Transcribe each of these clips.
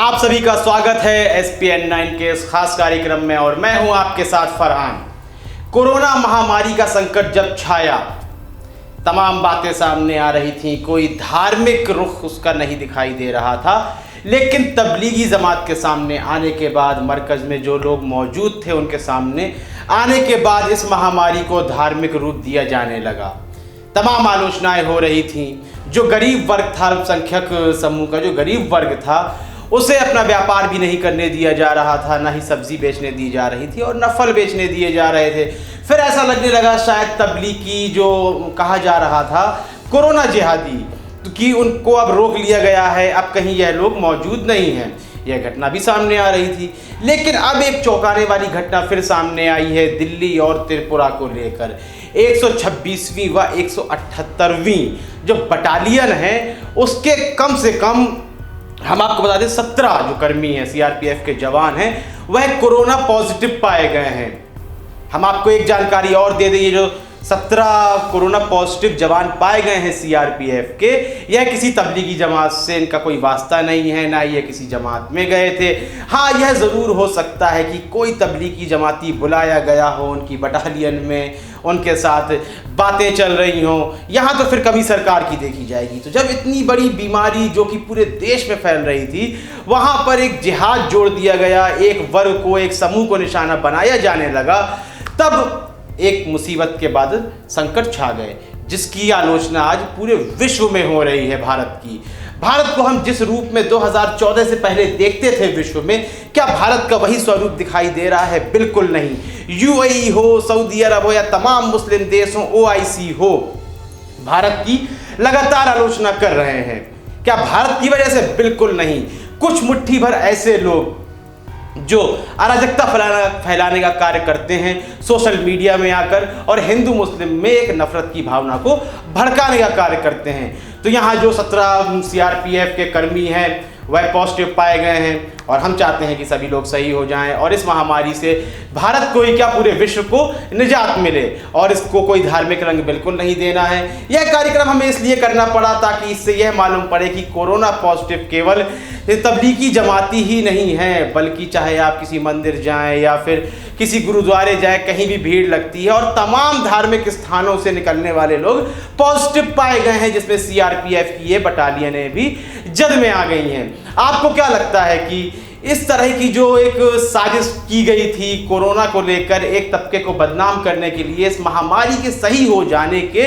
आप सभी का स्वागत है SPN9 के इस खास कार्यक्रम में और मैं हूं आपके साथ फरहान। कोरोना महामारी का संकट जब छाया, तमाम बातें सामने आ रही थीं, कोई धार्मिक रुख उसका नहीं दिखाई दे रहा था, लेकिन तबलीगी जमात के सामने आने के बाद, मरकज़ में जो लोग मौजूद थे उनके सामने आने के बाद इस महामारी को धार्मिक रूप दिया जाने लगा। तमाम आलोचनाएं हो रही थीं। जो गरीब वर्ग था, अल्पसंख्यक समूह का जो गरीब वर्ग था, उसे अपना व्यापार भी नहीं करने दिया जा रहा था, ना ही सब्जी बेचने दी जा रही थी और न फल बेचने दिए जा रहे थे। फिर ऐसा लगने लगा शायद तबलीगी जो कहा जा रहा था कोरोना जिहादी कि उनको अब रोक लिया गया है, अब कहीं यह लोग मौजूद नहीं हैं। यह घटना भी सामने आ रही थी, लेकिन अब एक चौंकाने वाली घटना फिर सामने आई है दिल्ली और त्रिपुरा को लेकर। 126वीं व 178वीं जो बटालियन है उसके कम से कम हम आपको बता दें 17 जो कर्मी हैं, CRPF के जवान हैं, वह कोरोना पॉजिटिव पाए गए हैं। हम आपको एक जानकारी और दे दें, ये जो 17 कोरोना पॉजिटिव जवान पाए गए हैं CRPF के, यह किसी तबलीगी जमात से इनका कोई वास्ता नहीं है, ना ये किसी जमात में गए थे। हाँ, यह ज़रूर हो सकता है कि कोई तबलीगी जमाती बुलाया गया हो उनकी बटालियन में, उनके साथ बातें चल रही हों। यहाँ तो फिर कभी सरकार की देखी जाएगी। तो जब इतनी बड़ी बीमारी जो कि पूरे देश में फैल रही थी, वहाँ पर एक जिहाद जोड़ दिया गया, एक वर्ग को, एक समूह को निशाना बनाया जाने लगा, तब एक मुसीबत के बाद संकट छा गए, जिसकी आलोचना आज पूरे विश्व में हो रही है। भारत को हम जिस रूप में 2014 से पहले देखते थे विश्व में, क्या भारत का वही स्वरूप दिखाई दे रहा है? बिल्कुल नहीं। UAE हो, सऊदी अरब हो या तमाम मुस्लिम देश हो, OIC हो, भारत की लगातार आलोचना कर रहे हैं। क्या भारत की वजह से? बिल्कुल नहीं। कुछ मुट्ठी भर ऐसे लोग जो अराजकता फैलाने का कार्य करते हैं सोशल मीडिया में आकर, और हिंदू मुस्लिम में एक नफरत की भावना को भड़काने का कार्य करते हैं। तो यहाँ जो 17 CRPF के कर्मी हैं वह पॉजिटिव पाए गए हैं, और हम चाहते हैं कि सभी लोग सही हो जाएं और इस महामारी से भारत को ही क्या पूरे विश्व को निजात मिले। और इसको कोई धार्मिक रंग बिल्कुल नहीं देना है। यह कार्यक्रम हमें इसलिए करना पड़ा ताकि इससे यह मालूम पड़े कि कोरोना पॉजिटिव केवल तबलीगी जमाती ही नहीं है, बल्कि चाहे आप किसी मंदिर जाएं या फिर किसी गुरुद्वारे जाएं, कहीं भी भीड़ लगती है और तमाम धार्मिक स्थानों से निकलने वाले लोग पॉजिटिव पाए गए हैं, जिसमें CRPF की ये बटालियनें भी जद में आ गई हैं। आपको क्या लगता है कि इस तरह की जो एक साजिश की गई थी कोरोना को लेकर, एक तबके को बदनाम करने के लिए, इस महामारी के सही हो जाने के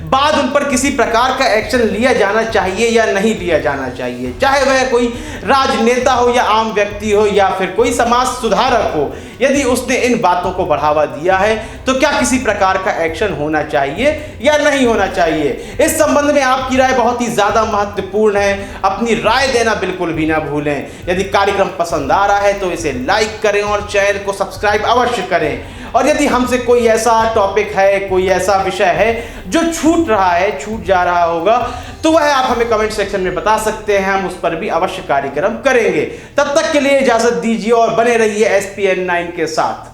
बाद उन पर किसी प्रकार का एक्शन लिया जाना चाहिए या नहीं लिया जाना चाहिए? चाहे वह कोई राजनेता हो या आम व्यक्ति हो या फिर कोई समाज सुधारक हो, यदि उसने इन बातों को बढ़ावा दिया है तो क्या किसी प्रकार का एक्शन होना चाहिए या नहीं होना चाहिए? इस संबंध में आपकी राय बहुत ही ज़्यादा महत्वपूर्ण है। अपनी राय देना बिल्कुल भी ना भूलें। यदि कार्यक्रम पसंद आ रहा है तो इसे लाइक करें और चैनल को सब्सक्राइब अवश्य करें। और यदि हमसे कोई ऐसा टॉपिक है, कोई ऐसा विषय है जो छूट रहा है, छूट जा रहा होगा, तो वह आप हमें कमेंट सेक्शन में बता सकते हैं। हम उस पर भी अवश्य कार्यक्रम करेंगे। तब तक के लिए इजाजत दीजिए और बने रहिए SPN9 के साथ।